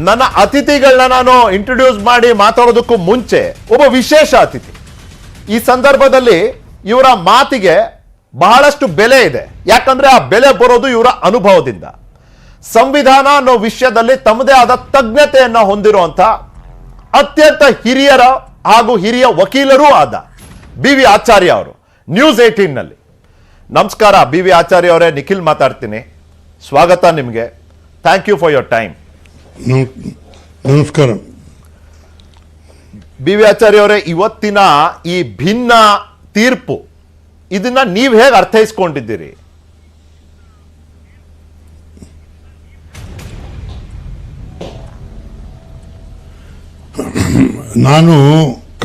ನನ್ನ ಅತಿಥಿಗಳನ್ನ ನಾನು ಇಂಟ್ರೊಡ್ಯೂಸ್ ಮಾಡಿ ಮಾತಾಡೋದಕ್ಕೂ ಮುಂಚೆ ಒಬ್ಬ ವಿಶೇಷ ಅತಿಥಿ. ಈ ಸಂದರ್ಭದಲ್ಲಿ ಇವರ ಮಾತಿಗೆ ಬಹಳಷ್ಟು ಬೆಲೆ ಇದೆ. ಯಾಕಂದ್ರೆ ಆ ಬೆಲೆ ಬರೋದು ಇವರ ಅನುಭವದಿಂದ. ಸಂವಿಧಾನ ಅನ್ನೋ ವಿಷಯದಲ್ಲಿ ತಮ್ಮದೇ ಆದ ತಜ್ಞತೆಯನ್ನು ಹೊಂದಿರುವಂತ ಅತ್ಯಂತ ಹಿರಿಯರ ಹಾಗೂ ಹಿರಿಯ ವಕೀಲರೂ ಆದ BV ಆಚಾರ್ಯ ಅವರು ನ್ಯೂಸ್ 18 ನಲ್ಲಿ. ನಮಸ್ಕಾರ BV ಆಚಾರ್ಯ ಅವರೇ, ನಿಖಿಲ್ ಮಾತಾಡ್ತೀನಿ. ಸ್ವಾಗತ ನಿಮಗೆ. Thank you for your time. ನಮಸ್ಕಾರ. BV ಆಚಾರ್ಯ ಅವರೇ, ಇವತ್ತಿನ ಈ ಭಿನ್ನ ತೀರ್ಪು ಇದನ್ನ ನೀವು ಹೇಗೆ ಅರ್ಥೈಸ್ಕೊಂಡಿದ್ದೀರಿ? ನಾನು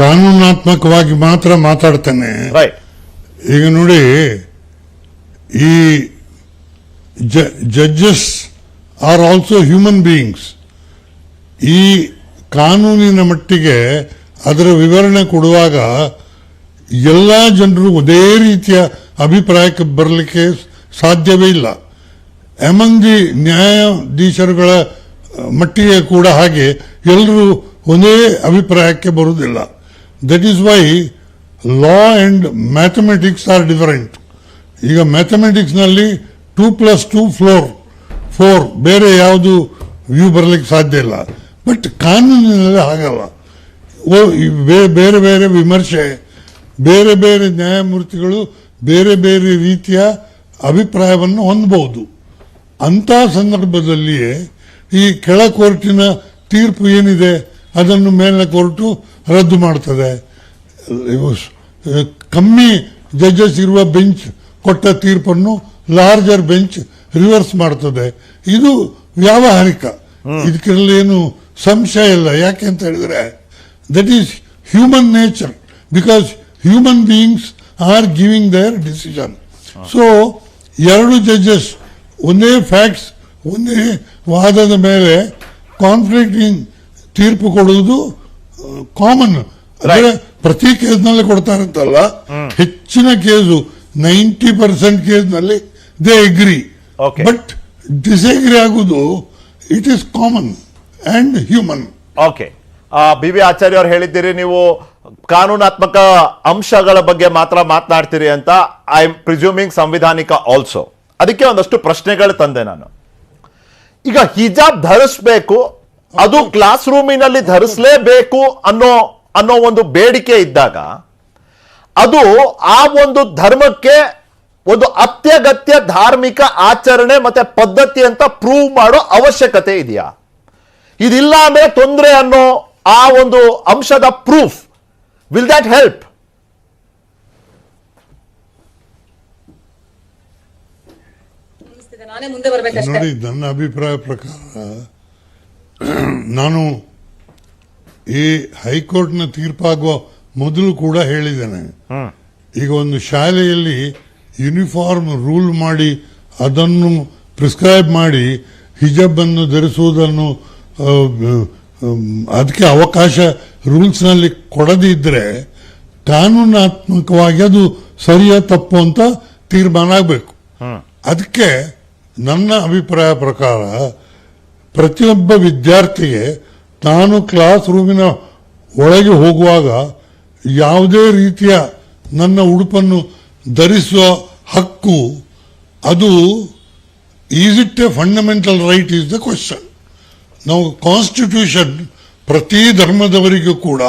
ಕಾನೂನಾತ್ಮಕವಾಗಿ ಮಾತ್ರ ಮಾತಾಡ್ತೇನೆ. ಈಗ ನೋಡಿ, ಈ judges are also human beings. ಈ ಕಾನೂನಿನ ಮಟ್ಟಿಗೆ ಅದರ ವಿವರಣೆ ಕೊಡುವಾಗ ಎಲ್ಲ ಜನರು ಒಂದೇ ರೀತಿಯ ಅಭಿಪ್ರಾಯಕ್ಕೆ ಬರಲಿಕ್ಕೆ ಸಾಧ್ಯವೇ ಇಲ್ಲ. ಎಮಂಗ್ ದಿ ನ್ಯಾಯಾಧೀಶರುಗಳ ಮಟ್ಟಿಗೆ ಕೂಡ ಹಾಗೆ ಎಲ್ಲರೂ ಒಂದೇ ಅಭಿಪ್ರಾಯಕ್ಕೆ ಬರುವುದಿಲ್ಲ. That is why law and mathematics are different. ಈಗ ಮ್ಯಾಥಮೆಟಿಕ್ಸ್ನಲ್ಲಿ 2+2 4 ಬೇರೆ ಯಾವುದು ವ್ಯೂ ಬರಲಿಕ್ಕೆ ಸಾಧ್ಯ ಇಲ್ಲ. ಬಟ್ ಕಾನೂನಿನಲ್ಲಿ ಹಾಗಲ್ಲ. ಬೇರೆ ಬೇರೆ ವಿಮರ್ಶೆ, ಬೇರೆ ಬೇರೆ ನ್ಯಾಯಮೂರ್ತಿಗಳು ಬೇರೆ ಬೇರೆ ರೀತಿಯ ಅಭಿಪ್ರಾಯವನ್ನು ಹೊಂದಬಹುದು. ಅಂಥ ಸಂದರ್ಭದಲ್ಲಿಯೇ ಈ ಕೆಳ ಕೋರ್ಟಿನ ತೀರ್ಪು ಏನಿದೆ ಅದನ್ನು ಮೇಲಿನ ಕೋರ್ಟು ರದ್ದು ಮಾಡ್ತದೆ. ಕಮ್ಮಿ ಜಡ್ಜಸ್ ಇರುವ ಬೆಂಚ್ ಕೊಟ್ಟ ತೀರ್ಪನ್ನು ಲಾರ್ಜರ್ ಬೆಂಚ್ ರಿವರ್ಸ್ ಮಾಡ್ತದೆ. ಇದು ವ್ಯಾವಹಾರಿಕ, ಇದಕ್ಕೆಲ್ಲ ಏನು ಸಂಶಯ ಇಲ್ಲ. ಯಾಕೆ ಅಂತ ಹೇಳಿದ್ರೆ that is human nature, because human beings are giving their decision. So ಎರಡು ಜಡ್ಜಸ್ ಒಂದೇ ಫ್ಯಾಕ್ಟ್ಸ್, ಒಂದೇ ವಾದದ ಮೇಲೆ ಕಾನ್ಫ್ಲಿಕ್ಟಿಂಗ್ ತೀರ್ಪು ಕೊಡುವುದು ಕಾಮನ್. ಅಂದ್ರೆ ಪ್ರತಿ ಕೇಸ್ನಲ್ಲಿ ಕೊಡ್ತಾರಂತಲ್ಲ, ಹೆಚ್ಚಿನ ಕೇಸು 90% ಕೇಸ್ನಲ್ಲಿ ದೇ ಅಗ್ರಿ. ಬಟ್ ಡಿಸ್ಅಗ್ರಿ ಆಗುವುದು it is common and human. Okay, BV Acharya ಅವರು ಹೇಳಿದ್ದೀರಿ ನೀವು ಕಾನೂನಾತ್ಮಕ ಅಂಶಗಳ ಬಗ್ಗೆ ಮಾತ್ರ ಮಾತನಾಡ್ತೀರಿ ಅಂತ. ಐ ಆಮ್ ಪ್ರಿಸ್ಯೂಮಿಂಗ್ ಸಂವಿಧಾನಿಕ ಆಲ್ಸೋ. ಅದಕ್ಕೆ ಒಂದಷ್ಟು ಪ್ರಶ್ನೆಗಳು ತಂದೆ ನಾನು. ಈಗ ಹಿಜಾಬ್ ಧರಿಸಬೇಕು, ಅದು ಕ್ಲಾಸ್ ರೂಮಿನಲ್ಲಿ ಧರಿಸಲೇಬೇಕು ಅನ್ನೋ ಒಂದು ಬೇಡಿಕೆ ಇದ್ದಾಗ ಅದು ಆ ಒಂದು ಧರ್ಮಕ್ಕೆ ಒಂದು ಅತ್ಯಗತ್ಯ ಧಾರ್ಮಿಕ ಆಚರಣೆ ಮತ್ತೆ ಪದ್ಧತಿ ಅಂತ ಪ್ರೂವ್ ಮಾಡೋ ಅವಶ್ಯಕತೆ ಇದೆಯಾ? ಇದಿಲ್ಲ ಅಂದ್ರೆ ತೊಂದರೆ ಅನ್ನೋ ಆ ಒಂದು ಅಂಶದ ಪ್ರೂಫ್, ವಿಲ್ ದಟ್ ಹೆಲ್ಪ್? ನೋಡಿ, ನನ್ನ ಅಭಿಪ್ರಾಯ ಪ್ರಕಾರ ನಾನು ಈ ಹೈಕೋರ್ಟ್ನ ತೀರ್ಪಾಗುವ ಮೊದಲು ಕೂಡ ಹೇಳಿದ್ದೇನೆ. ಈಗ ಒಂದು ಶಾಲೆಯಲ್ಲಿ ಯೂನಿಫಾರ್ಮ್ ರೂಲ್ ಮಾಡಿ ಅದನ್ನು ಪ್ರಿಸ್ಕ್ರೈಬ್ ಮಾಡಿ ಹಿಜಾಬ್ ಅನ್ನು ಧರಿಸುವುದನ್ನು ಅದಕ್ಕೆ ಅವಕಾಶ ರೂಲ್ಸ್ನಲ್ಲಿ ಕೊಡದಿದ್ರೆ ಕಾನೂನಾತ್ಮಕವಾಗಿ ಅದು ಸರಿಯ ತಪ್ಪು ಅಂತ ತೀರ್ಮಾನ ಆಗಬೇಕು. ಅದಕ್ಕೆ ನನ್ನ ಅಭಿಪ್ರಾಯ ಪ್ರಕಾರ ಪ್ರತಿಯೊಬ್ಬ ವಿದ್ಯಾರ್ಥಿಗೆ ತಾನು ಕ್ಲಾಸ್ ರೂಮಿನ ಒಳಗೆ ಹೋಗುವಾಗ ಯಾವುದೇ ರೀತಿಯ ನನ್ನ ಉಡುಪನ್ನು ಧರಿಸುವ ಹಕ್ಕು, ಅದು is it a fundamental right is the question. ನಾವು ಕಾನ್ಸ್ಟಿಟ್ಯೂಷನ್ ಪ್ರತಿ ಧರ್ಮದವರಿಗೂ ಕೂಡ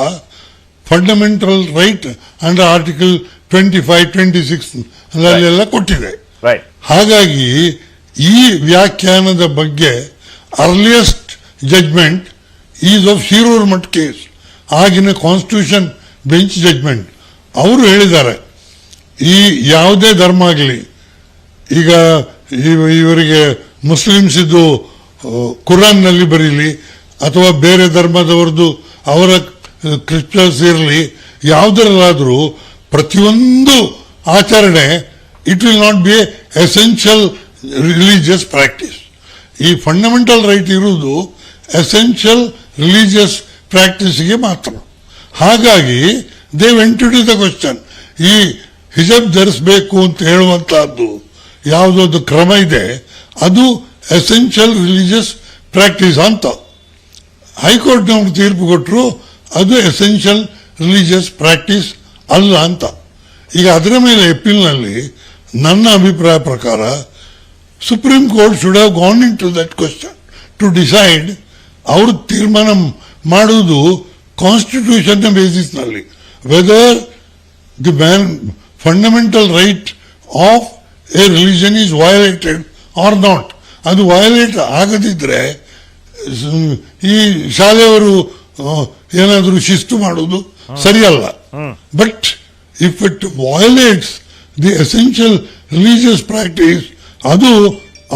ಫಂಡಮೆಂಟಲ್ ರೈಟ್ ಅಂಡರ್ ಆರ್ಟಿಕಲ್ 25, 26 ಅಲ್ಲೆಲ್ಲ ಕೊಟ್ಟಿದೆ. ಹಾಗಾಗಿ ಈ ವ್ಯಾಖ್ಯಾನದ ಬಗ್ಗೆ earliest judgment is of Shirur Mutt case, ಆಗಿನ ಕಾನ್ಸ್ಟಿಟ್ಯೂಷನ್ ಬೆಂಚ್ ಜಡ್ಜ್ಮೆಂಟ್. ಅವರು ಹೇಳಿದ್ದಾರೆ, ಈ ಯಾವುದೇ ಧರ್ಮ ಆಗಲಿ, ಈಗ ಇವರಿಗೆ ಮುಸ್ಲಿಮ್ಸ್ ಇದ್ದು ಕುರಾನ್ನಲ್ಲಿ ಬರೀಲಿ ಅಥವಾ ಬೇರೆ ಧರ್ಮದವರದು ಅವರ ಕ್ರಿಸ್ಟಿಯನ್ಸ್ ಇರಲಿ, ಯಾವುದರಲ್ಲಾದರೂ ಪ್ರತಿಯೊಂದು ಆಚರಣೆ it will not be essential religious practice. ಈ ಫಂಡಮೆಂಟಲ್ ರೈಟ್ ಇರುವುದು ಎಸೆನ್ಷಿಯಲ್ ರಿಲಿಜಿಯಸ್ ಪ್ರಾಕ್ಟೀಸ್ಗೆ ಮಾತ್ರ. ಹಾಗಾಗಿ they went to the question. ಈ ಹಿಜಾಬ್ ಧರಿಸಬೇಕು ಅಂತ ಹೇಳುವಂತಹದ್ದು ಯಾವುದೊಂದು ಕ್ರಮ ಇದೆ, ಅದು ಎಸೆನ್ಷಿಯಲ್ ರಿಲಿಜಿಯಸ್ ಪ್ರಾಕ್ಟೀಸ್ ಅಂತ. ಹೈಕೋರ್ಟ್ನವ್ರು ತೀರ್ಪು ಕೊಟ್ಟರು ಅದು ಎಸೆನ್ಷಿಯಲ್ ರಿಲಿಜಿಯಸ್ ಪ್ರಾಕ್ಟೀಸ್ ಅಲ್ಲ ಅಂತ. ಈಗ ಅದರ ಮೇಲೆ ಅಪೀಲ್ನಲ್ಲಿ ನನ್ನ ಅಭಿಪ್ರಾಯ ಪ್ರಕಾರ supreme court should have gone into that question to decide. ಅವರು ತೀರ್ಮಾನ ಮಾಡುವುದು ಕಾನ್ಸ್ಟಿಟ್ಯೂಷನ್ ಬೇಸಿಸ್ನಲ್ಲಿ, whether the fundamental right of a religion is violated or not. ಅದು ವಯೋಲೇಟ್ ಆಗದಿದ್ರೆ ಈ ಶಾಲೆಯವರು ಏನಾದರೂ ಶಿಸ್ತು ಮಾಡುವುದು ಸರಿಯಲ್ಲ. But if it violates the essential religious practice, ಅದು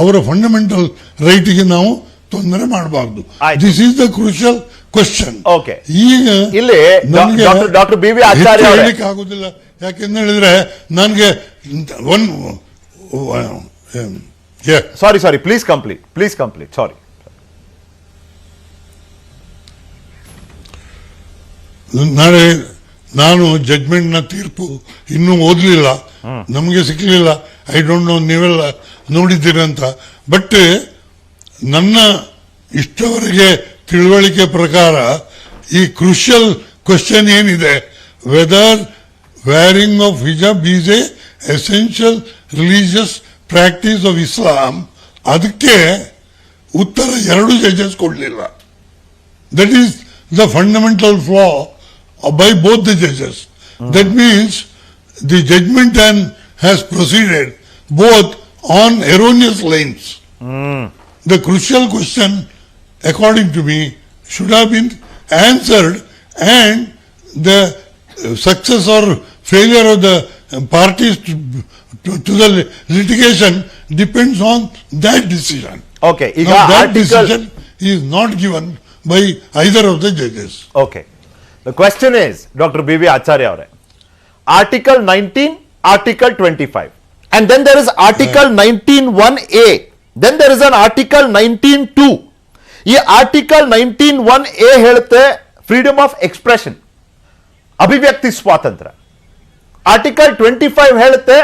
ಅವರ ಫಂಡಮೆಂಟಲ್ ರೈಟ್ಗೆ ನಾವು ತೊಂದರೆ ಮಾಡಬಾರ್ದು. This is the crucial question. ಈಗ ಇಲ್ಲಿ ಡಾಕ್ಟರ್ BV ಆಚಾರ್ಯ ಹೇಳಲಿಕ್ಕೆ ಆಗುದಿಲ್ಲ. ಯಾಕೆಂತ ಹೇಳಿದ್ರೆ ನನಗೆ ಸಾರಿ ಪ್ಲೀಸ್ ಕಂಪ್ಲೀಟ್ ಸಾರಿ. ನಾಳೆ ನಾನು ಜಡ್ಜ್ಮೆಂಟ್ನ ತೀರ್ಪು ಇನ್ನೂ ಓದಲಿಲ್ಲ, ನಮಗೆ ಸಿಕ್ಕಲಿಲ್ಲ. ಐ ಡೋಂಟ್ ನೋ ನೀವೆಲ್ಲ ನೋಡಿದ್ದೀರಂತ. ಬಟ್ ನನ್ನ ಇಷ್ಟವರೆಗೆ ತಿಳುವಳಿಕೆ ಪ್ರಕಾರ ಈ ಕ್ರೂಷಿಯಲ್ ಕ್ವಶನ್ ಏನಿದೆ, ವೆದರ್ ವೇರಿಂಗ್ ಆಫ್ ಹಿಜಾಬ್ is a essential religious practice of ಇಸ್ಲಾಂ, ಅದಕ್ಕೆ ಉತ್ತರ 2 ಜಡ್ಜಸ್ ಕೊಡಲಿಲ್ಲ. That is the fundamental flaw by both the judges. That means the judgment has proceeded both on erroneous lines. The crucial question, according to me, should have been answered, and the success or failure of the parties to the litigation depends on that decision. Okay. Now, that decision is not given by either of the judges. Okay. The question is, Dr. BV Acharya, Article 19, Article 25, and then there is Article 19(1)(a), then there is an Article 19(2). ಈ Article 19(1)(a) ಹೇಳುತ್ತೆ freedom of expression, ಅಭಿವ್ಯಕ್ತಿ ಸ್ವಾತಂತ್ರ್ಯ. Article 25 ಹೇಳುತ್ತೆ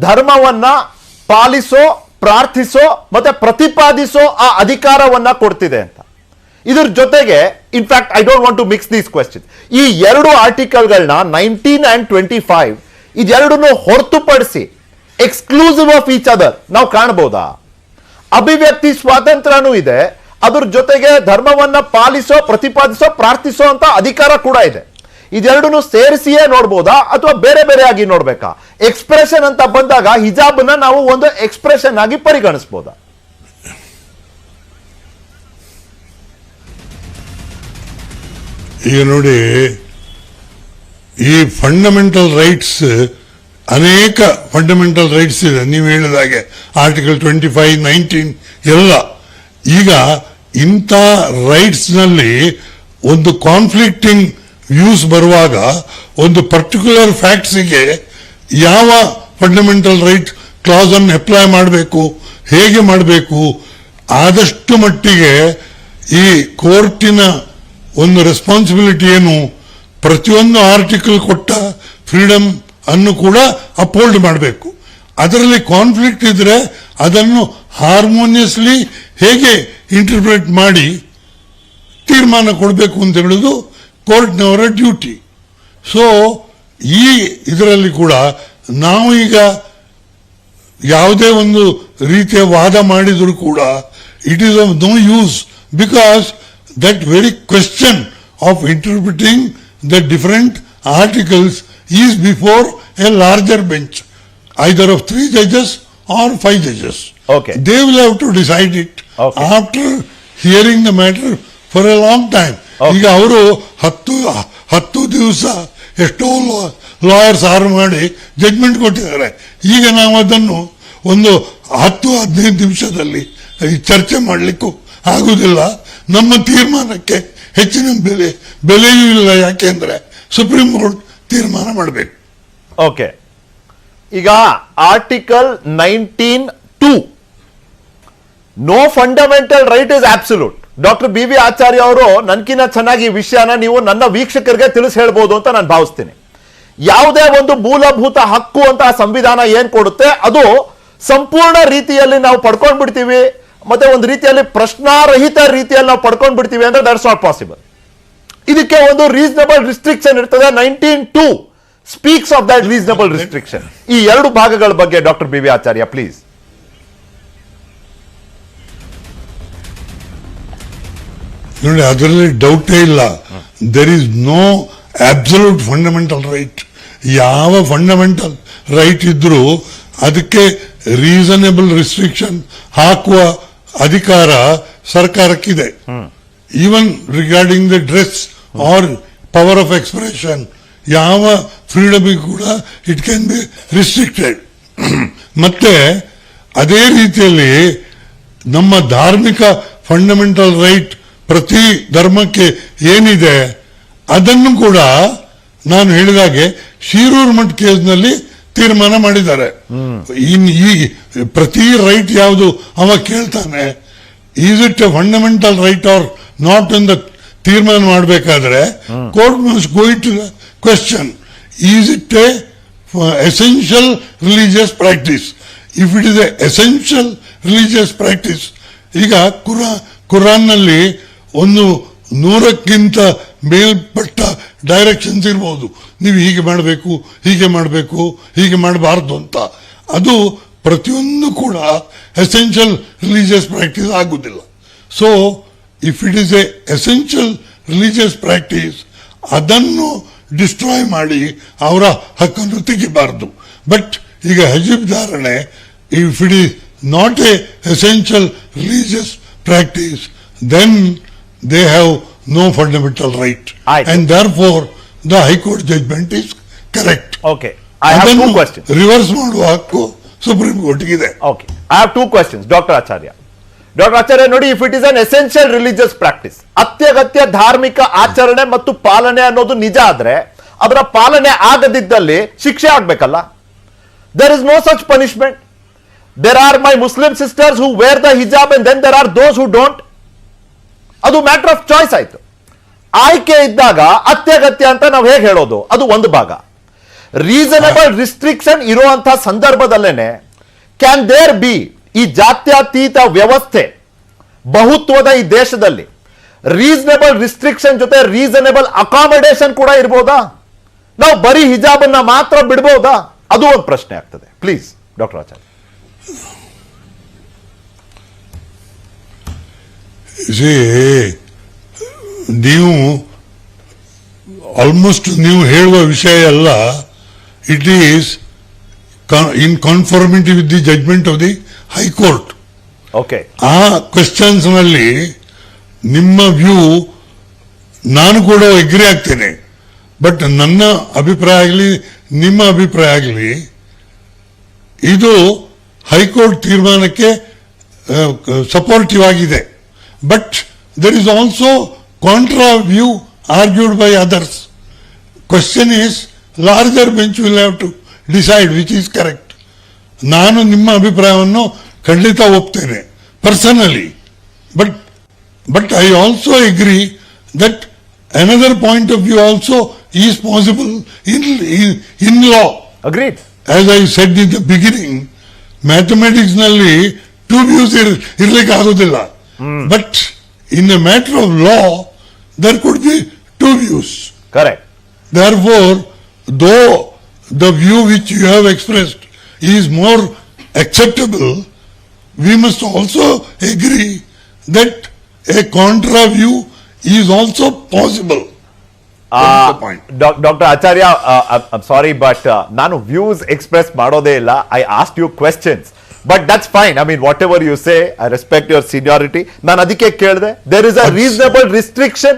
ಧರ್ಮವನ್ನ ಪಾಲಿಸೋ, ಪ್ರಾರ್ಥಿಸೋ ಮತ್ತೆ ಪ್ರತಿಪಾದಿಸೋ ಆ ಅಧಿಕಾರವನ್ನ ಕೊಡ್ತಿದೆ ಅಂತ. ಇದ್ರ ಜೊತೆಗೆ in fact I don't want to mix these question. ಈ 2 ಆರ್ಟಿಕಲ್ಗಳನ್ನ 19 and 25 ಇದೆರಡನ್ನು ಹೊರತುಪಡಿಸಿ ಎಕ್ಸ್ಕ್ಲೂಸಿವ್ ಆಫ್ ಈಚ್ ಅದರ್ ನಾವು ಕಾಣಬಹುದಾ? ಅಭಿವ್ಯಕ್ತಿ ಸ್ವಾತಂತ್ರ್ಯನೂ ಇದೆ, ಅದ್ರ ಜೊತೆಗೆ ಧರ್ಮವನ್ನ ಪಾಲಿಸೋ, ಪ್ರತಿಪಾದಿಸೋ, ಪ್ರಾರ್ಥಿಸೋ ಅಂತ ಅಧಿಕಾರ ಕೂಡ ಇದೆ. ಇದೆರಡನ್ನು ಸೇರಿಸಿಯೇ ನೋಡ್ಬೋದಾ ಅಥವಾ ಬೇರೆ ಬೇರೆಯಾಗಿ ನೋಡ್ಬೇಕಾ? ಎಕ್ಸ್ಪ್ರೆಷನ್ ಅಂತ ಬಂದಾಗ ಹಿಜಾಬ್ನ ನಾವು ಒಂದು ಎಕ್ಸ್ಪ್ರೆಷನ್ ಆಗಿ ಪರಿಗಣಿಸಬಹುದಾ? ಈಗ ನೋಡಿ, ಈ ಫಂಡಮೆಂಟಲ್ ರೈಟ್ಸ್, ಅನೇಕ ಫಂಡಮೆಂಟಲ್ ರೈಟ್ಸ್ ಇದೆ. ನೀವು ಹೇಳಿದಾಗೆ ಆರ್ಟಿಕಲ್ 25, 19 ಎಲ್ಲ. ಈಗ ಇಂಥ ರೈಟ್ಸ್ನಲ್ಲಿ ಒಂದು ಕಾನ್ಫ್ಲಿಕ್ಟಿಂಗ್ ವ್ಯೂಸ್ ಬರುವಾಗ ಒಂದು ಪರ್ಟಿಕ್ಯುಲರ್ ಫ್ಯಾಕ್ಟ್ಸಿಗೆ ಯಾವ ಫಂಡಮೆಂಟಲ್ ರೈಟ್ ಕ್ಲಾಸ್ ಅನ್ನು ಅಪ್ಲೈ ಮಾಡಬೇಕು, ಹೇಗೆ ಮಾಡಬೇಕು, ಆದಷ್ಟು ಮಟ್ಟಿಗೆ ಈ ಕೋರ್ಟಿನ ಒಂದು ರೆಸ್ಪಾನ್ಸಿಬಿಲಿಟಿ ಏನು, ಪ್ರತಿಯೊಂದು ಆರ್ಟಿಕಲ್ ಕೊಟ್ಟ ಫ್ರೀಡಮ್ ಅನ್ನು ಕೂಡ ಅಪೋಲ್ಡ್ ಮಾಡಬೇಕು. ಅದರಲ್ಲಿ ಕಾನ್ಫ್ಲಿಕ್ಟ್ ಇದ್ರೆ ಅದನ್ನು ಹಾರ್ಮೋನಿಯಸ್ಲಿ ಹೇಗೆ ಇಂಟರ್ಪ್ರೆಟ್ ಮಾಡಿ ತೀರ್ಮಾನ ಕೊಡಬೇಕು ಅಂತ ಹೇಳುವುದು ಕೋರ್ಟ್ನವರ ಡ್ಯೂಟಿ. ಸೊ ಈ ಇದರಲ್ಲಿ ಕೂಡ ನಾವು ಈಗ ಯಾವುದೇ ಒಂದು ರೀತಿಯ ವಾದ ಮಾಡಿದರೂ ಕೂಡ it is of no use, because that very question of interpreting the different articles is before a larger bench, either of 3 judges or 5 judges. Okay. They will have to decide it after hearing the matter for a long time. ಈಗ ಅವರು 10 ದಿವಸ ಎಷ್ಟೋ lawyers ಆರು ಮಾಡಿ judgment ಕೊಟ್ಟಿದ್ದಾರೆ. ಈಗ ನಾವು ಅದನ್ನು ಒಂದು 10-15 ನಿಮಿಷದಲ್ಲಿ ಚರ್ಚೆ ಮಾಡಲಿಕ್ಕೂ ಆಗುವುದಿಲ್ಲ. ನಮ್ಮ ತೀರ್ಮಾನಕ್ಕೆ ಹೆಚ್ಚಿನ ಬೆಲೆಯೂ ಇಲ್ಲ, ಯಾಕೆಂದ್ರೆ ಸುಪ್ರೀಂ ಕೋರ್ಟ್ ತೀರ್ಮಾನ ಮಾಡಬೇಕು. ಓಕೆ, ಈಗ article 19(2), no fundamental right is absolute. Doctor BV Acharya ಅವರು ನನ್ಕಿನ್ನ ಚೆನ್ನಾಗಿ ಈ ವಿಷಯನ ನೀವು ನನ್ನ ವೀಕ್ಷಕರಿಗೆ ತಿಳಿಸಿ ಹೇಳ್ಬೋದು ಅಂತ ನಾನು ಭಾವಿಸ್ತೀನಿ. ಯಾವುದೇ ಒಂದು ಮೂಲಭೂತ ಹಕ್ಕು ಅಂತ ಸಂವಿಧಾನ ಏನ್ ಕೊಡುತ್ತೆ ಅದು ಸಂಪೂರ್ಣ ರೀತಿಯಲ್ಲಿ ನಾವು ಪಡ್ಕೊಂಡ್ಬಿಡ್ತೀವಿ, ಮತ್ತೆ ಒಂದು ರೀತಿಯಲ್ಲಿ ಪ್ರಶ್ನಾರಹಿತ ರೀತಿಯಲ್ಲಿ ನಾವು ಪಡ್ಕೊಂಡ್ ಬಿಡ್ತೀವಿ ಅಂದ್ರೆ ದಟ್ಸ್ ನಾಟ್ ಪಾಸಿಬಲ್. ಇದಕ್ಕೆ ಒಂದು ರೀಸನಬಲ್ ರಿಸ್ಟ್ರಿಕ್ಷನ್ ಇರ್ತದೆ. 19(2) speaks of that reasonable restriction. ಈ ಎರಡು ಭಾಗಗಳ ಬಗ್ಗೆ ಡಾಕ್ಟರ್ BV ಆಚಾರ್ಯ ಪ್ಲೀಸ್. ನೋಡಿ, ಅದರಲ್ಲಿ ಡೌಟೇ ಇಲ್ಲ. There is no absolute fundamental right. ಯಾವ ಫಂಡಮೆಂಟಲ್ ರೈಟ್ ಇದ್ರೂ ಅದಕ್ಕೆ ರೀಸನೇಬಲ್ ರಿಸ್ಟ್ರಿಕ್ಷನ್ ಹಾಕುವ ಅಧಿಕಾರ ಸರ್ಕಾರಕ್ಕಿದೆ. Even regarding the dress or power of expression, ಯಾವ ಫ್ರೀಡಮಿಗೆ ಕೂಡ ಇಟ್ ಕ್ಯಾನ್ ಬಿ ರಿಸ್ಟ್ರಿಕ್ಟೆಡ್. ಮತ್ತೆ ಅದೇ ರೀತಿಯಲ್ಲಿ ನಮ್ಮ ಧಾರ್ಮಿಕ ಫಂಡಮೆಂಟಲ್ ರೈಟ್ ಪ್ರತಿ ಧರ್ಮಕ್ಕೆ ಏನಿದೆ ಅದನ್ನು ಕೂಡ ನಾನು ಹೇಳಿದಾಗೆ ಶಿರೂರ್ ಮಠ್ ಕೇಸ್ನಲ್ಲಿ ತೀರ್ಮಾನ ಮಾಡಿದ್ದಾರೆ. ಈ ಪ್ರತಿ ರೈಟ್ ಯಾವುದು ಅವ ಕೇಳ್ತಾನೆ, is it a fundamental right or not ಅಂತ ತೀರ್ಮಾನ ಮಾಡಬೇಕಾದ್ರೆ court must go it to the question, is it a essential religious practice. If it is a essential religious practice, ಈಗ ಕುರಾನ್ನಲ್ಲಿ ಒಂದು 100ಕ್ಕಿಂತ ಮೇಲ್ಪಟ್ಟ ಡೈರೆಕ್ಷನ್ಸ್ ಇರ್ಬೋದು, ನೀವು ಹೀಗೆ ಮಾಡಬೇಕು, ಹೀಗೆ ಮಾಡಬೇಕು, ಹೀಗೆ ಮಾಡಬಾರ್ದು ಅಂತ. ಅದು ಪ್ರತಿಯೊಂದು ಕೂಡ ಎಸೆನ್ಷಿಯಲ್ ರಿಲಿಜಿಯಸ್ ಪ್ರಾಕ್ಟೀಸ್ ಆಗುವುದಿಲ್ಲ. So if it is a essential religious practice, ಅದನ್ನು ಡಿಸ್ಟ್ರಾಯ್ ಮಾಡಿ ಅವರ ಹಕ್ಕನ್ನು ತೆಗಿಬಾರದು. ಬಟ್ ಈಗ ಹಜೀಬ್ ಧಾರಣೆ, if it is not a essential religious practice, then they have no fundamental right. And therefore the High Court judgment is correct. Okay, I have two questions. Reverse ಮಾಡುವ ಹಕ್ಕು ಸುಪ್ರೀಂ ಕೋರ್ಟ್ಗೆ ಇದೆ. Okay, I have two questions. Dr. Acharya, ನೋಡಿ, if it is an essential religious practice, ಅತ್ಯಗತ್ಯ ಧಾರ್ಮಿಕ ಆಚರಣೆ ಮತ್ತು ಪಾಲನೆ ಅನ್ನೋದು ನಿಜ ಆದ್ರೆ ಅದರ ಪಾಲನೆ ಆಗದಿದ್ದಲ್ಲಿ ಶಿಕ್ಷೆ ಆಗ್ಬೇಕಲ್ಲ? There is no such punishment. There are my Muslim sisters who wear the hijab and then there are those who don't. ಅದು ಮ್ಯಾಟರ್ ಆಫ್ ಚಾಯ್ಸ್ ಆಯ್ತು. ಆಯ್ಕೆ ಇದ್ದಾಗ ಅತ್ಯಗತ್ಯ ಅಂತ ನಾವು ಹೇಗೆ ಹೇಳೋದು? ಅದು ಒಂದು ಭಾಗ. ರೀಸನಬಲ್ ರಿಸ್ಟ್ರಿಕ್ಷನ್ ಇರುವಂತಹ ಸಂದರ್ಭದಲ್ಲೇನೆ ಕ್ಯಾನ್ ದೇರ್ ಬಿ, ಈ ಜಾತ್ಯತೀತ ವ್ಯವಸ್ಥೆ ಬಹುತ್ವದ ಈ ದೇಶದಲ್ಲಿ ರೀಸನಬಲ್ ರಿಸ್ಟ್ರಿಕ್ಷನ್ ಜೊತೆ ರೀಸನಬಲ್ ಅಕಾಮಡೇಷನ್ ಕೂಡ ಇರ್ಬೋದಾ? ನಾವು ಬರೀ ಹಿಜಾಬ್ ಅನ್ನ ಮಾತ್ರ ಬಿಡ್ಬೋದಾ? ಅದು ಒಂದು ಪ್ರಶ್ನೆ ಆಗ್ತದೆ. Please doctor Acharya. ನೀವು ಆಲ್ಮೋಸ್ಟ್ ನೀವು ಹೇಳುವ ವಿಷಯ ಎಲ್ಲ it is in conformity with the judgment of the high court. Okay, ಆ ಕ್ವೆಶ್ಚನ್ಸ್ ನಲ್ಲಿ ನಿಮ್ಮ ವ್ಯೂ ನಾನು ಕೂಡ ಎಗ್ರಿ ಆಗ್ತೇನೆ. ಬಟ್ ನನ್ನ ಅಭಿಪ್ರಾಯ ಆಗಲಿ ನಿಮ್ಮ ಅಭಿಪ್ರಾಯ ಆಗಲಿ, ಇದು ಹೈಕೋರ್ಟ್ ತೀರ್ಮಾನಕ್ಕೆ ಸಪೋರ್ಟಿವ್ ಆಗಿದೆ. But there is also contra view argued by others. Question is, larger bench will have to decide which is correct. ನಾನು ನಿಮ್ಮ ಅಭಿಪ್ರಾಯವನ್ನು ಖಂಡಿತ ಒಪ್ತೇನೆ personally. But I also agree that another point of view also is possible in law. Agreed. As I said in the beginning, mathematics ನಲ್ಲಿ two views ಇರ್ಲಿಕ್ಕೆ ಆಗೋದಿಲ್ಲ. But in a matter of law, there could be two views. Correct. Therefore, though the view which you have expressed is more acceptable, we must also agree that a contra view is also possible. Doctor Acharya, sorry but ನಾನು views express ಮಾಡೋದೇ ಇಲ್ಲ. I ask you questions. But that's fine. I mean, whatever you say, I respect your seniority. ನಾನು ಅದಕ್ಕೆ ಕೇಳಿದೆ, there is a reasonable restriction.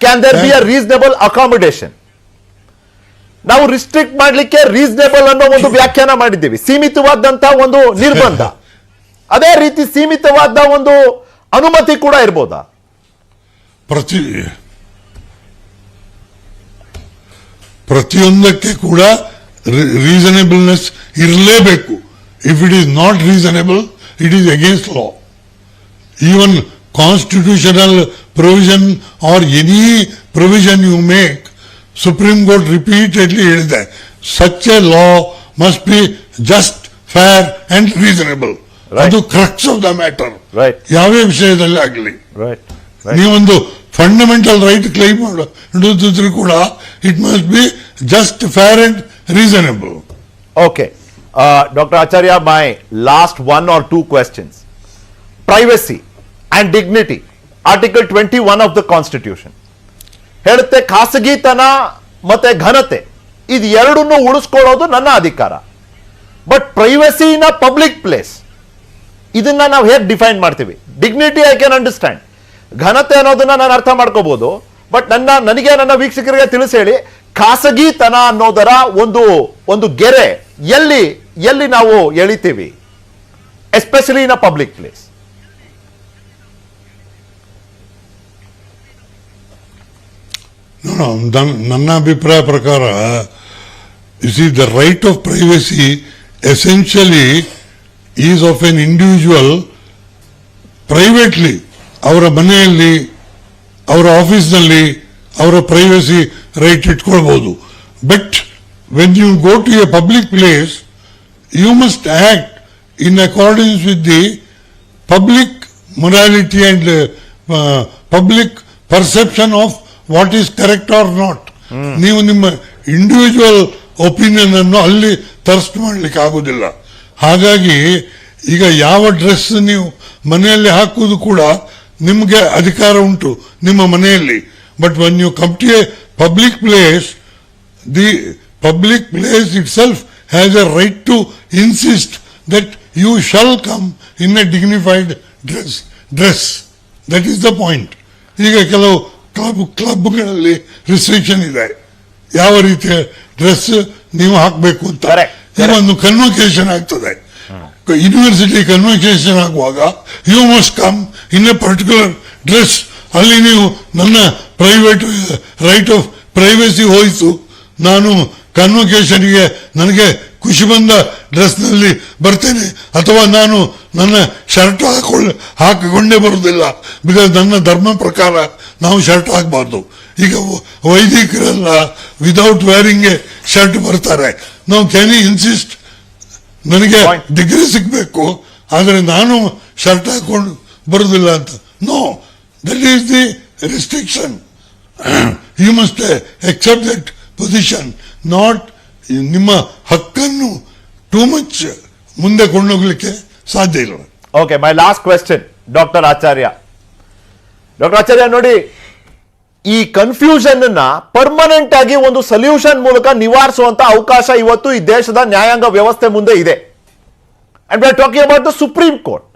Can there be a reasonable accommodation? ನಾವು restrict ಮಾಡ್ಲಿಕ್ಕೆ reasonable ಅನ್ನೋ ಒಂದು ವ್ಯಾಖ್ಯಾನ ಮಾಡಿದ್ದೀವಿ, ಸೀಮಿತವಾದಂತ ಒಂದು ನಿರ್ಬಂಧ. ಅದೇ ರೀತಿ ಸೀಮಿತವಾದ ಒಂದು ಅನುಮತಿ ಕೂಡ ಇರ್ಬೋದಾ? ಪ್ರತಿಯೊಂದಕ್ಕೆ ಕೂಡ ರೀಸನೇಬಲ್ನೆಸ್ ಇರಲೇಬೇಕು. If it is not reasonable, it is against law. Even constitutional provision or any provision you make, Supreme Court repeatedly ಹೇಳಿದೆ, such a law must be just, fair and reasonable. Right. ಅದು crux of the matter. Right. ಯಾವೇ ವಿಷಯದಲ್ಲಿ ಆಗಲಿ Right. ನೀವೊಂದು fundamental right claim ಮಾಡೋದಿದ್ರು ಕೂಡ it must be just fair and reasonable. Okay. Dr. Acharya, my last 1 or 2 questions. Privacy and dignity. Article 21 of the Constitution. ಹೇಳುತ್ತೆ ಖಾಸಗಿತನ ಮತ್ತೆ ಘನತೆ ಇದು ಎರಡನ್ನೂ ಉಳಿಸ್ಕೊಳ್ಳೋದು ನನ್ನ ಅಧಿಕಾರ. But privacy in a public place ಇದನ್ನ ನಾವು ಹೇಗೆ ಡಿಫೈನ್ ಮಾಡ್ತೀವಿ? ಡಿಗ್ನಿಟಿ ಐ ಕ್ಯಾನ್ ಅಂಡರ್ಸ್ಟ್ಯಾಂಡ್, ಘನತೆ ಅನ್ನೋದನ್ನ ನಾನು ಅರ್ಥ ಮಾಡ್ಕೋಬಹುದು. ಬಟ್ ನನಗೆ ನನ್ನ ವೀಕ್ಷಕರಿಗೆ ತಿಳಿಸಿ ಹೇಳಿ, ಖಾಸಗಿತನ ಅನ್ನೋದರ ಒಂದು ಗೆರೆ ಎಲ್ಲಿ ನಾವು ಎಳಿತೀವಿ, especially in a public place? ನನ್ನ ಅಭಿಪ್ರಾಯ ಪ್ರಕಾರ the right of privacy essentially is of an individual privately, ಅವರ ಮನೆಯಲ್ಲಿ, ಅವರ ಆಫೀಸ್ನಲ್ಲಿ ಅವರ ಪ್ರೈವಸಿ ರೈಟ್ ಇಟ್ಕೊಳ್ಬಹುದು. But when you go to a public place you must act in accordance with the public morality and public perception of what is correct or not. ನೀವು ನಿಮ್ಮ individual opinion ಅನ್ನು ಅಲ್ಲಿ ತರ್ಸ್ಟ್ ಮಾಡ್ಲಿಕ್ಕೆ ಆಗುದಿಲ್ಲ. ಹಾಗಾಗಿ ಈಗ ಯಾವ ಡ್ರೆಸ್ ನೀವು ಮನೆಯಲ್ಲಿ ಹಾಕುವುದು ಕೂಡ ನಿಮಗೆ ಅಧಿಕಾರ ಉಂಟು ನಿಮ್ಮ ಮನೆಯಲ್ಲಿ. But when you come to a public place, the public place itself has a right to insist that you shall come in a dignified dress. That is the point. ಈಗ ಕೆಲವು ಕ್ಲಬ್ಗಳಲ್ಲಿ ರಿಸ್ಟ್ರಿಕ್ಷನ್ ಇದೆ, ಯಾವ ರೀತಿಯ dress ನೀವು ಹಾಕಬೇಕು ಅಂತ. ಈಗ ಒಂದು ಕನ್ವೊಕೇಶನ್ ಆಗ್ತದೆ, ಯೂನಿವರ್ಸಿಟಿ ಕನ್ವೊಕೇಶನ್ ಆಗುವಾಗ you must come in a particular dress. ಅಲ್ಲಿ ನೀವು ನನ್ನ ಪ್ರೈವೇಟ್ ರೈಟ್ ಆಫ್ ಪ್ರೈವಸಿ ಹೋಯಿತು, ನಾನು ಕನ್ವೊಕೇಶನ್ಗೆ ನನಗೆ ಖುಷಿ ಬಂದ ಡ್ರೆಸ್ನಲ್ಲಿ ಬರ್ತೇನೆ, ಅಥವಾ ನಾನು ನನ್ನ ಶರ್ಟ್ ಹಾಕಿಕೊಂಡೇ ಬರುವುದಿಲ್ಲ, ಬಿಕಾಸ್ ನನ್ನ ಧರ್ಮ ಪ್ರಕಾರ ನಾವು ಶರ್ಟ್ ಹಾಕಬಾರ್ದು. ಈಗ ವೈದಿಕರೆಲ್ಲ ವಿದೌಟ್ ವೇರಿಂಗ್ ಎ ಶರ್ಟ್ ಬರ್ತಾರೆ. ನಾವು ಕ್ಯಾನ್ ಇನ್ಸಿಸ್ಟ್ ನನಗೆ ಡಿಗ್ರಿ ಸಿಗಬೇಕು ಆದರೆ ನಾನು ಶರ್ಟ್ ಹಾಕೊಂಡು ಬರುವುದಿಲ್ಲ ಅಂತ? No, that is the restriction. You must accept that position, not ನಿಮ್ಮ ಹಕ್ಕನ್ನು ಟೂ ಮಚ್ ಮುಂದೆ ಕೊಂಡೋಗ್ಲಿಕ್ಕೆ ಸಾಧ್ಯ ಇಲ್ಲ. Okay, my last question doctor Acharya. ನೋಡಿ, ಈ ಕನ್ಫ್ಯೂಷನ್ ಅನ್ನ ಪರ್ಮನೆಂಟ್ ಆಗಿ ಒಂದು ಸೊಲ್ಯೂಷನ್ ಮೂಲಕ ನಿವಾರಿಸುವಂತ ಅವಕಾಶ ಇವತ್ತು ಈ ದೇಶದ ನ್ಯಾಯಾಂಗ ವ್ಯವಸ್ಥೆ ಮುಂದೆ ಇದೆ. And we are talking about the supreme court.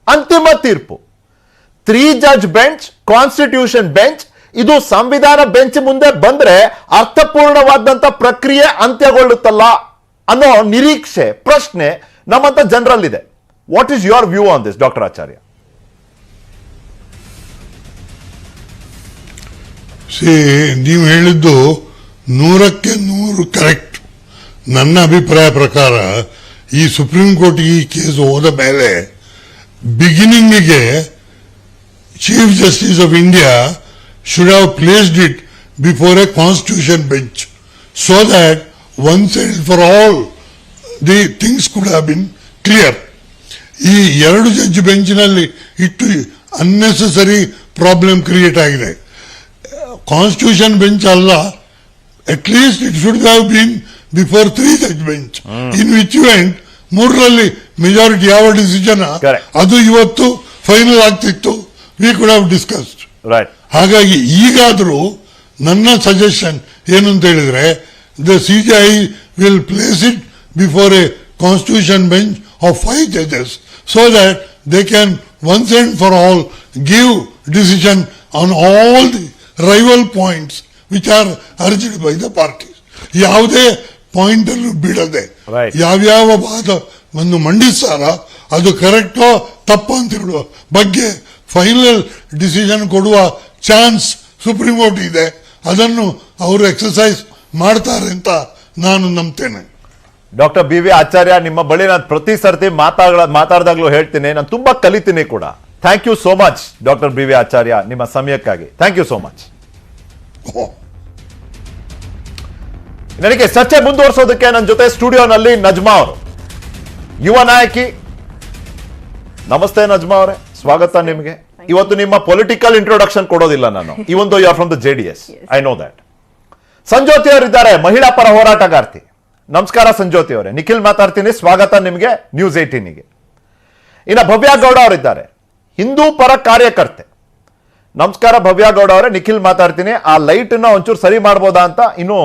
ಅಂತಿಮ ತೀರ್ಪು 3 ಜಡ್ಜ್ ಬೆಂಚ್, ಕಾನ್ಸ್ಟಿಟ್ಯೂಷನ್ ಬೆಂಚ್, ಇದು ಸಂವಿಧಾನ ಬೆಂಚ್ ಮುಂದೆ ಬಂದ್ರೆ ಅರ್ಥಪೂರ್ಣವಾದಂತ ಪ್ರಕ್ರಿಯೆ ಅಂತ್ಯಗೊಳ್ಳುತ್ತಲ್ಲ ಅನ್ನೋ ನಿರೀಕ್ಷೆ, ಪ್ರಶ್ನೆ ನಮ್ಮಂತ ಜನರಲ್ಲಿದೆ. What is your view on this, doctor Acharya? ನೀವು ಹೇಳಿದ್ದು 100ಕ್ಕೆ 100 ಕರೆಕ್ಟ್. ನನ್ನ ಅಭಿಪ್ರಾಯ ಪ್ರಕಾರ ಈ ಸುಪ್ರೀಂ ಕೋರ್ಟ್ ಈ ಕೇಸ್ ಹೋದ ಮೇಲೆ ಬಿಗಿನಿಂಗಿಗೆ chief justice of India should have placed it before a constitution bench so that once and for all the things could have been clear. ಈ 2 ಜಡ್ಜ್ ಬೆಂಚ್ನಲ್ಲಿ ಇಟ್ಟು ಅನ್ನೆಸೆಸರಿ ಪ್ರಾಬ್ಲಮ್ ಕ್ರಿಯೇಟ್ ಆಗಿದೆ. Constitution bench ಅಲ್ಲ, at least it should have been before 3 judge bench in which event 3ರಲ್ಲಿ majority ಯಾವ decision ಅದು ಇವತ್ತು final ಆಗ್ತಿತ್ತು. We could have discussed. ಹಾಗಾಗಿ ಈಗಾದರೂ ನನ್ನ ಸಜೆಷನ್ ಏನು ಅಂತ ಹೇಳಿದ್ರೆ, the CJI will place it before a constitution bench of 5 judges so that they can once and for all give decision on all the rival points which are urged by the parties. ಯಾವುದೇ point ಅನ್ನು ಬಿಡದೆ ಯಾವ್ಯಾವ ವಾದವನ್ನು ಮಂಡಿಸ್ತಾರ ಅದು ಕರೆಕ್ಟೋ ತಪ್ಪು ಅಂತ ಹೇಳುವ ಬಗ್ಗೆ ಫೈನಲ್ ಡಿಸಿಷನ್ ಕೊಡುವ ಚಾನ್ಸ್ ಸುಪ್ರೀಂ ಕೋರ್ಟ್ ಇದೆ. ಅದನ್ನು ಅವರು ಎಕ್ಸರ್ಸೈಸ್ ಮಾಡ್ತಾರೆ ಅಂತ ನಾನು ನಂಬ್ತೇನೆ. ಡಾಕ್ಟರ್ BV ಆಚಾರ್ಯ, ನಿಮ್ಮ ಬಳಿ ನಾನು ಪ್ರತಿ ಸರ್ತಿ ಮಾತಾಡಿದಾಗ್ಲೂ ಹೇಳ್ತೀನಿ, ನಾನು ತುಂಬಾ ಕಲಿತೀನಿ ಕೂಡ. Thank you so much doctor BV Acharya, ನಿಮ್ಮ ಸಮಯಕ್ಕಾಗಿ ಥ್ಯಾಂಕ್ ಯು ಸೋ ಮಚ್. ನನಗೆ ಚರ್ಚೆ ಮುಂದುವರಿಸೋದಕ್ಕೆ ನನ್ನ ಜೊತೆ ಸ್ಟುಡಿಯೋನಲ್ಲಿ ನಜ್ಮಾ ಅವರು, ಯುವ ನಾಯಕಿ, ನಮಸ್ತೆ ನಜ್ಮಾ ಅವರೇ, ಸ್ವಾಗತ ನಿಮಗೆ. ಇವತ್ತು ನಿಮ್ಮ ಪೊಲಿಟಿಕಲ್ ಇಂಟ್ರೊಡಕ್ಷನ್ ಕೊಡೋದಿಲ್ಲ ನಾನು, even though you are from the JDS, I know that. Sanjyoti ಅವರಿದ್ದಾರೆ, ಮಹಿಳಾ ಪರ ಹೋರಾಟಗಾರ್ತಿ. ನಮಸ್ಕಾರ ಸಂಜ್ಯೋತಿ ಅವರೇ. ನಿಖಿಲ್ ಮಾತಾಡ್ತೀನಿ, ಸ್ವಾಗತ ನಿಮಗೆ News 18ಗೆ. ಇನ್ನು ಭವ್ಯ ಗೌಡ ಅವರಿದ್ದಾರೆ, ಹಿಂದೂ ಪರ ಕಾರ್ಯಕರ್ತೆ. ನಮಸ್ಕಾರ ಭವ್ಯ ಗೌಡ ಅವರೇ. ನಿಖಿಲ್ ಮಾತಾಡ್ತೀನಿ. ಆ ಲೈಟ್ ನ ಒಂಚೂರು ಸರಿ ಮಾಡ್ಬೋದಾ ಅಂತ ಇನ್ನೂ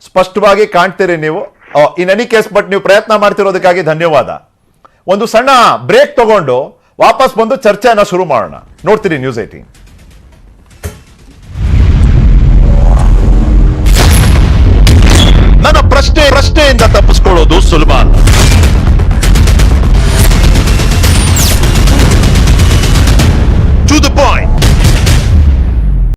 ಸ್ಪಷ್ಟವಾಗಿ ಕಾಣ್ತೀರಿ ನೀವು. ಇನ್ ಎನಿ ಕೇಸ್, ಬಟ್ ನೀವು ಪ್ರಯತ್ನ ಮಾಡ್ತಿರೋದಕ್ಕಾಗಿ ಧನ್ಯವಾದ. ಒಂದು ಸಣ್ಣ ಬ್ರೇಕ್ ತಗೊಂಡು ವಾಪಸ್ ಬಂದು ಚರ್ಚೆಯನ್ನ ಶುರು ಮಾಡೋಣ. ನೋಡ್ತೀರಿ News 18. ನನ್ನ ಪ್ರಶ್ನೆಯಿಂದ ತಪ್ಪಿಸ್ಕೊಳ್ಳೋದು ಸುಲಭ ಅಲ್ಲ.